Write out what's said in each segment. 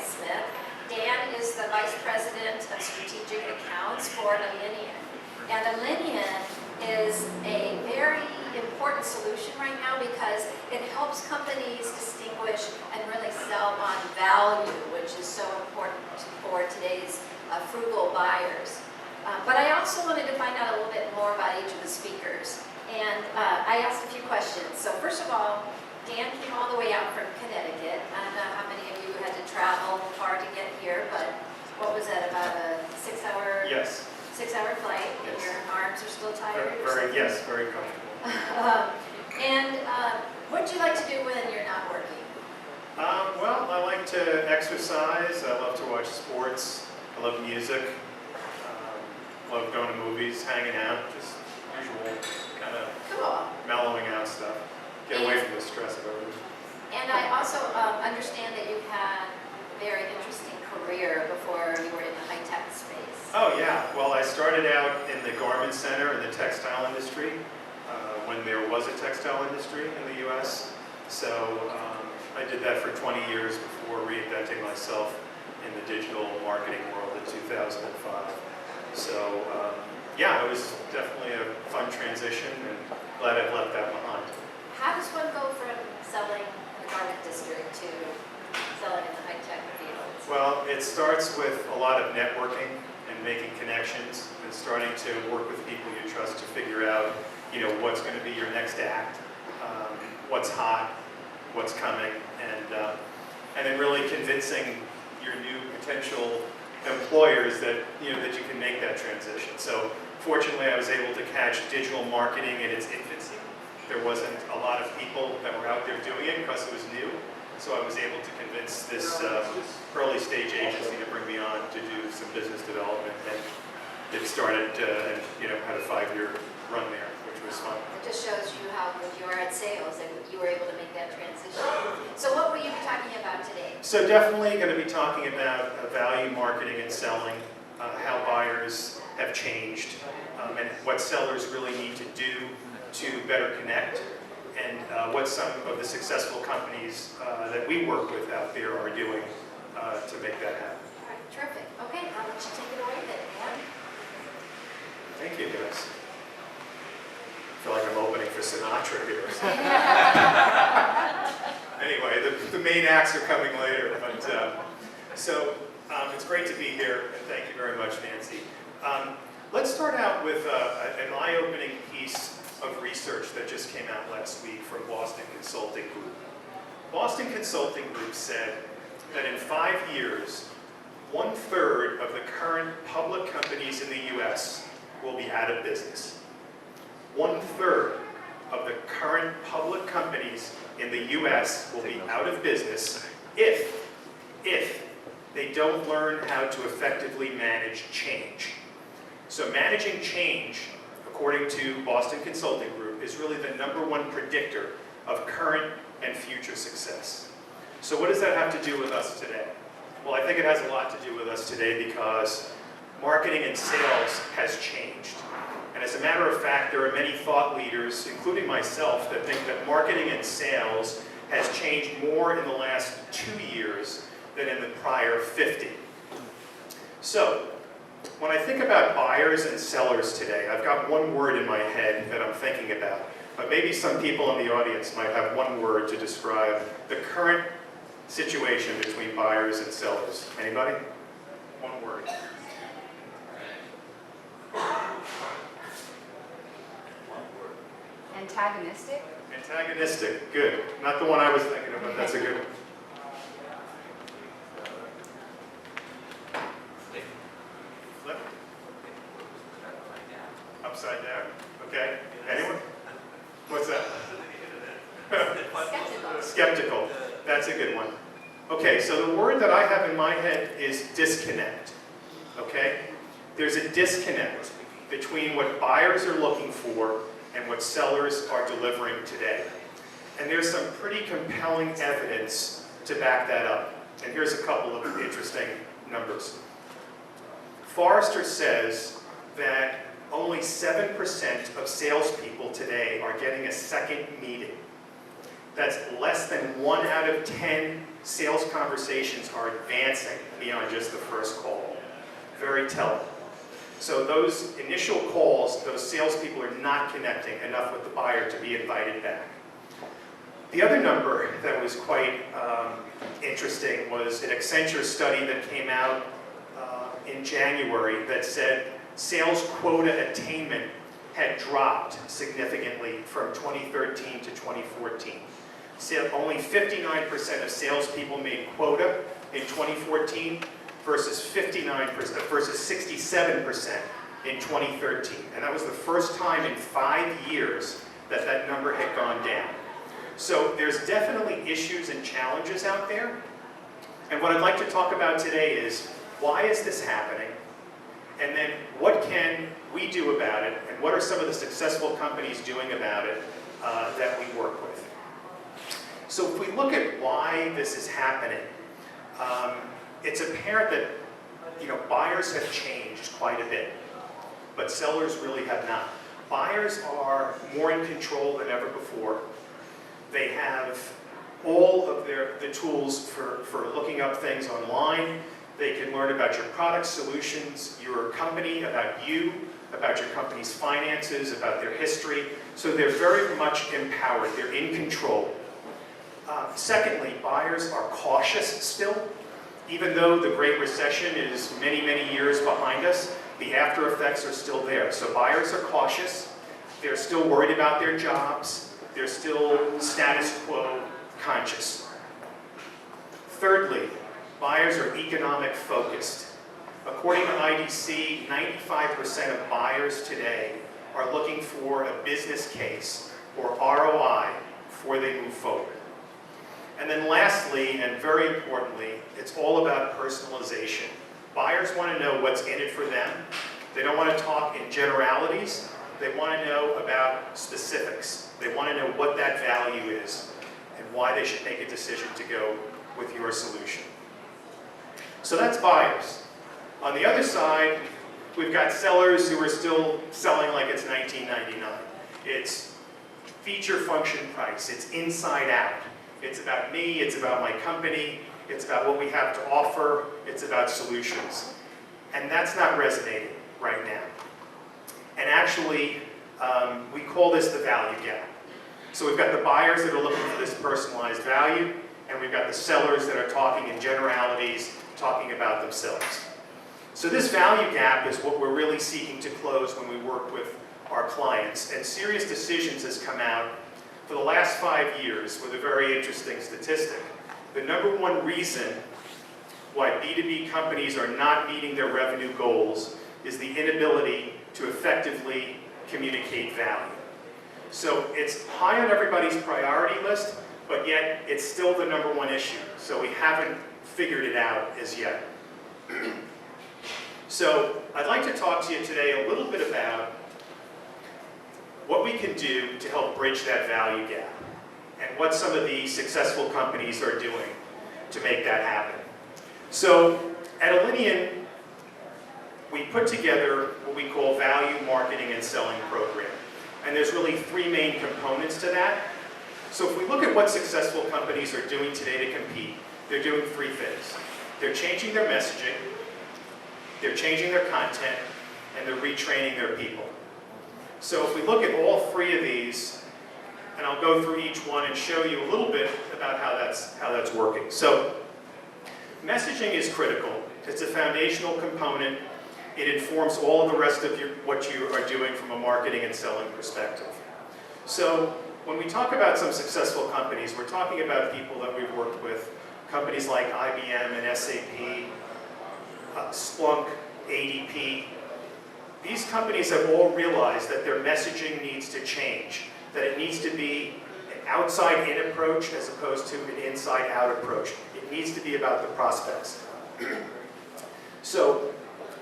Sixsmith. Dan is the Vice President of Strategic Accounts for Alinea. And Alinea is a very important solution right now because it helps companies distinguish and really sell on value, which is so important for today's frugal buyers. But I also wanted to find out a little bit more about each of the speakers. And I asked a few questions. So first of all, Dan came all the way out from Connecticut. I don't know how many of you had to travel far to get here, but what was that, about a 6-hour? Yes. 6-hour flight, and Yes. your arms are still tired? Yes, very comfortable. What do you like to do when you're not working? Well, I like to exercise. I love to watch sports. I love music. Love going to movies, hanging out, just usual kind of Cool. mellowing out stuff. Get away from the stress of everything. And I also understand that you had a very interesting career before you were in the high-tech space. Oh yeah, well I started out in the garment center in the textile industry when there was a textile industry in the US. So I did that for 20 years before reinventing myself in the digital marketing world in 2005. So yeah, it was definitely a fun transition and glad I've left that behind. How does one go from selling in the garment district to selling in the high-tech fields? Well, it starts with a lot of networking and making connections and starting to work with people you trust to figure out, what's going to be your next act, what's hot, what's coming, and then really convincing your new potential employers that that you can make that transition. So fortunately, I was able to catch digital marketing in its infancy. There wasn't a lot of people that were out there doing it because it was new. So I was able to convince this early stage agency to bring me on to do some business development, and it started and had a 5-year run there, which was fun. It just shows you how good you are at sales and you were able to make that transition. So what will you be talking about today? So definitely going to be talking about value marketing and selling, how buyers have changed, and what sellers really need to do to better connect, and what some of the successful companies that we work with out there are doing to make that happen. All right, terrific. Okay, I'll let you take it away then, Dan. Thank you, guys. I feel like I'm opening for Sinatra here. Anyway, the main acts are coming later, but it's great to be here, and thank you very much, Nancy. Let's start out with an eye-opening piece of research that just came out last week from Boston Consulting Group. Boston Consulting Group said that in 5 years, 1/3 of the current public companies in the US will be out of business. 1/3 of the current public companies in the US will be out of business if they don't learn how to effectively manage change. So managing change, according to Boston Consulting Group, is really the #1 predictor of current and future success. So what does that have to do with us today? Well, I think it has a lot to do with us today because marketing and sales has changed. And as a matter of fact, there are many thought leaders, including myself, that think that marketing and sales has changed more in the last 2 years than in the prior 50. So, when I think about buyers and sellers today, I've got one word in my head that I'm thinking about. But maybe some people in the audience might have one word to describe the current situation between buyers and sellers. Anybody? One word. Antagonistic? Antagonistic, good. Not the one I was thinking of, but that's a good one. Flip. Upside down. Okay. Anyone? What's that? Skeptical. Skeptical. That's a good one. Okay, so the word that I have in my head is disconnect. Okay? There's a disconnect between what buyers are looking for and what sellers are delivering today. And there's some pretty compelling evidence to back that up. And here's a couple of interesting numbers. Forrester says that only 7% of salespeople today are getting a second meeting. that's less than 1 out of 10 sales conversations are advancing beyond just the first call. Very telling. So those initial calls, those salespeople are not connecting enough with the buyer to be invited back. The other number that was quite interesting was an Accenture study that came out in January that said sales quota attainment had dropped significantly from 2013 to 2014. Only 59% of salespeople made quota in 2014 versus 67% in 2013. And that was the first time in 5 years that that number had gone down. So there's definitely issues and challenges out there. And what I'd like to talk about today is, why is this happening? And then what can we do about it? And what are some of the successful companies doing about it that we work with? So if we look at why this is happening, it's apparent that buyers have changed quite a bit, but sellers really have not. Buyers are more in control than ever before. They have all of the tools for looking up things online. They can learn about your product solutions, your company, about you, about your company's finances, about their history. So they're very much empowered. They're in control. Secondly, buyers are cautious still. Even though the Great Recession is many, many years behind us, the after effects are still there. So buyers are cautious. They're still worried about their jobs. They're still status quo conscious. Thirdly, buyers are economic focused. According to IDC, 95% of buyers today are looking for a business case or ROI before they move forward. And then lastly, and very importantly, it's all about personalization. Buyers want to know what's in it for them. They don't want to talk in generalities. They want to know about specifics. They want to know what that value is and why they should make a decision to go with your solution. So that's buyers. On the other side, we've got sellers who are still selling like it's 1999. It's feature, function, price. It's inside out. It's about me, it's about my company, it's about what we have to offer, it's about solutions. And that's not resonating right now. And actually, we call this the value gap. So we've got the buyers that are looking for this personalized value, and we've got the sellers that are talking in generalities, talking about themselves. So this value gap is what we're really seeking to close when we work with our clients. And Serious Decisions has come out for the last 5 years with a very interesting statistic. The number one reason why B2B companies are not meeting their revenue goals is the inability to effectively communicate value. So it's high on everybody's priority list, but yet it's still the number one issue. So we haven't figured it out as yet. So I'd like to talk to you today a little bit about what we can do to help bridge that value gap and what some of the successful companies are doing to make that happen. So at Alinea, we put together what we call value marketing and selling program. And there's really 3 main components to that. So if we look at what successful companies are doing today to compete, they're doing 3 things. They're changing their messaging, they're changing their content, and they're retraining their people. So if we look at all 3 of these, and I'll go through each one and show you a little bit about how that's working. So messaging is critical. It's a foundational component. It informs all of the rest of what you are doing from a marketing and selling perspective. So when we talk about some successful companies, we're talking about people that we've worked with, companies like IBM and SAP, Splunk, ADP. These companies have all realized that their messaging needs to change, that it needs to be an outside-in approach as opposed to an inside-out approach. It needs to be about the prospects. So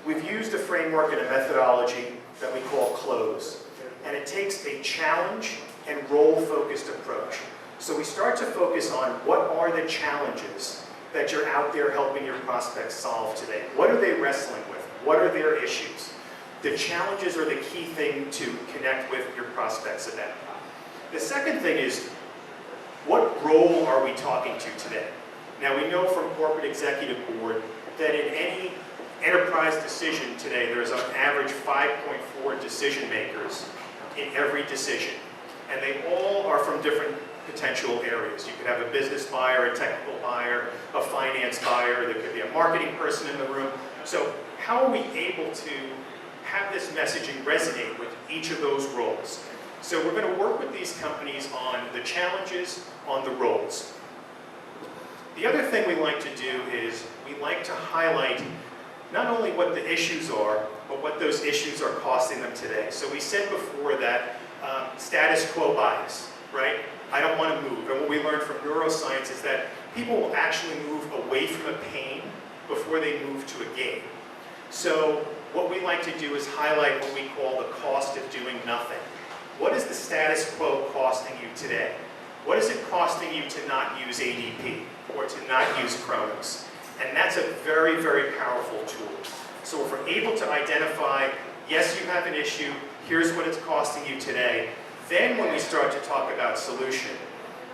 we've used a framework and a methodology that we call CLOSE, and it takes a challenge and role-focused approach. So we start to focus on what are the challenges that you're out there helping your prospects solve today. What are they wrestling with? What are their issues? The challenges are the key thing to connect with your prospects about. The second thing is, what role are we talking to today? Now we know from corporate executive board that in any enterprise decision today, there's on average 5.4 decision makers in every decision. And they all are from different potential areas. You could have a business buyer, a technical buyer, a finance buyer, there could be a marketing person in the room. So how are we able to have this messaging resonate with each of those roles? So we're going to work with these companies on the challenges, on the roles. The other thing we like to do is we like to highlight not only what the issues are, but what those issues are costing them today. So we said before that status quo bias, right? I don't want to move. And what we learned from neuroscience is that people will actually move away from a pain before they move to a gain. So what we like to do is highlight what we call the cost of doing nothing. What is the status quo costing you today? What is it costing you to not use ADP or to not use Kronos? And that's a very, very powerful tool. So if we're able to identify, yes, you have an issue, here's what it's costing you today, then when we start to talk about solution,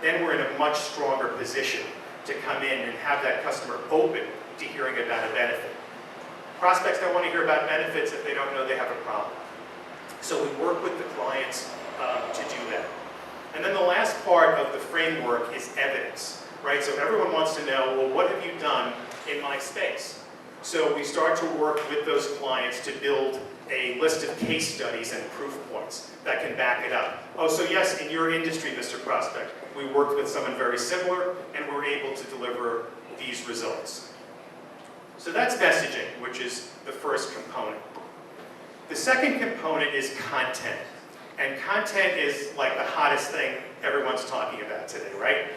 then we're in a much stronger position to come in and have that customer open to hearing about a benefit. Prospects don't want to hear about benefits if they don't know they have a problem. So we work with the clients to do that. And then the last part of the framework is evidence, right? So everyone wants to know, well, what have you done in my space? So we start to work with those clients to build a list of case studies and proof points that can back it up. Oh, so yes, in your industry, Mr. Prospect, we worked with someone very similar and we're able to deliver these results. So that's messaging, which is the first component. The second component is content. And content is like the hottest thing everyone's talking about today, right?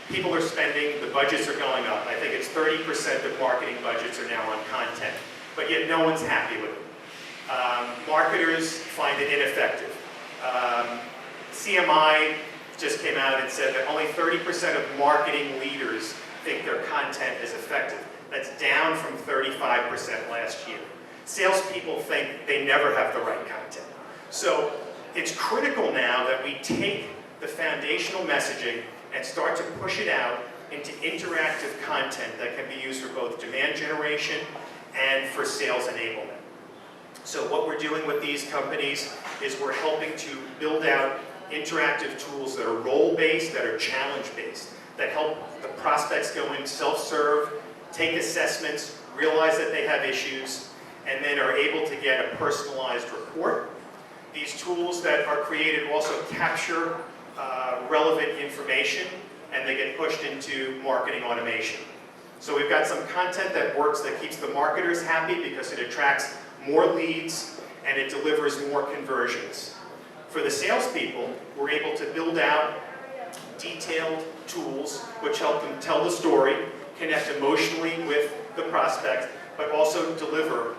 People are spending, the budgets are going up. I think it's 30% of marketing budgets are now on content, but yet no one's happy with it. Marketers find it ineffective. CMI just came out and said that only 30% of marketing leaders think their content is effective. That's down from 35% last year. Salespeople think they never have the right content. So it's critical now that we take the foundational messaging and start to push it out into interactive content that can be used for both demand generation and for sales enablement. So what we're doing with these companies is we're helping to build out interactive tools that are role-based, that are challenge-based, that help the prospects go in self-serve, take assessments, realize that they have issues, and then are able to get a personalized report. These tools that are created also capture relevant information, and they get pushed into marketing automation. So we've got some content that works, that keeps the marketers happy because it attracts more leads and it delivers more conversions. For the salespeople, we're able to build out detailed tools which help them tell the story, connect emotionally with the prospect, but also deliver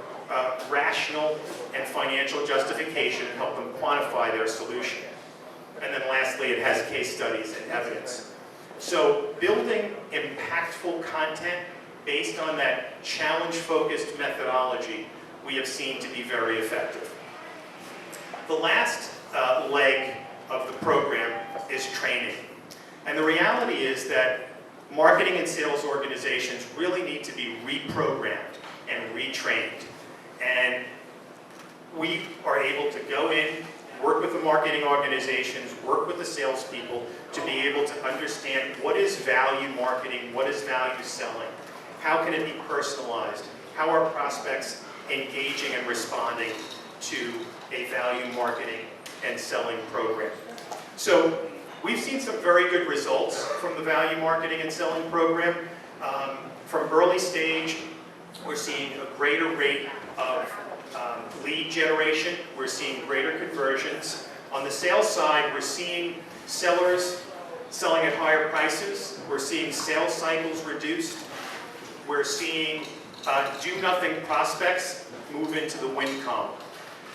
rational and financial justification and help them quantify their solution. And then lastly, it has case studies and evidence. So building impactful content based on that challenge-focused methodology we have seen to be very effective. The last leg of the program is training. And the reality is that marketing and sales organizations really need to be reprogrammed and retrained. And we are able to go in, work with the marketing organizations, work with the salespeople to be able to understand what is value marketing, what is value selling, how can it be personalized, how are prospects engaging and responding to a value marketing and selling program. So we've seen some very good results from the value marketing and selling program. From early stage, we're seeing a greater rate of lead generation. We're seeing greater conversions. On the sales side, we're seeing sellers selling at higher prices. We're seeing sales cycles reduced. We're seeing do-nothing prospects move into the win column.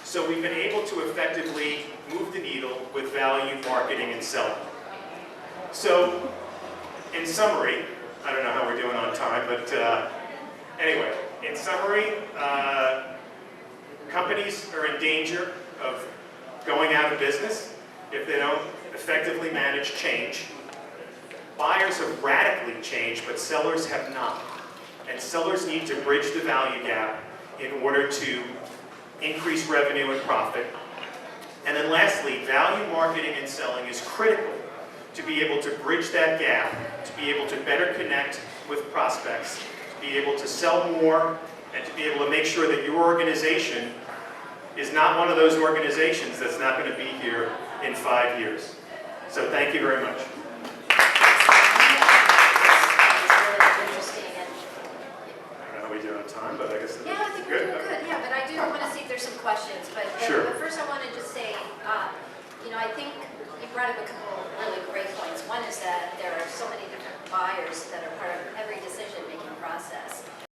So we've been able to effectively move the needle with value marketing and selling. So in summary, I don't know how we're doing on time, but anyway, in summary, companies are in danger of going out of business if they don't effectively manage change. buyers have radically changed, but sellers have not. And sellers need to bridge the value gap in order to increase revenue and profit. And then lastly, value marketing and selling is critical to be able to bridge that gap, to be able to better connect with prospects, to be able to sell more, and to be able to make sure that your organization is not one of those organizations that's not going to be here in 5 years. So thank you very much.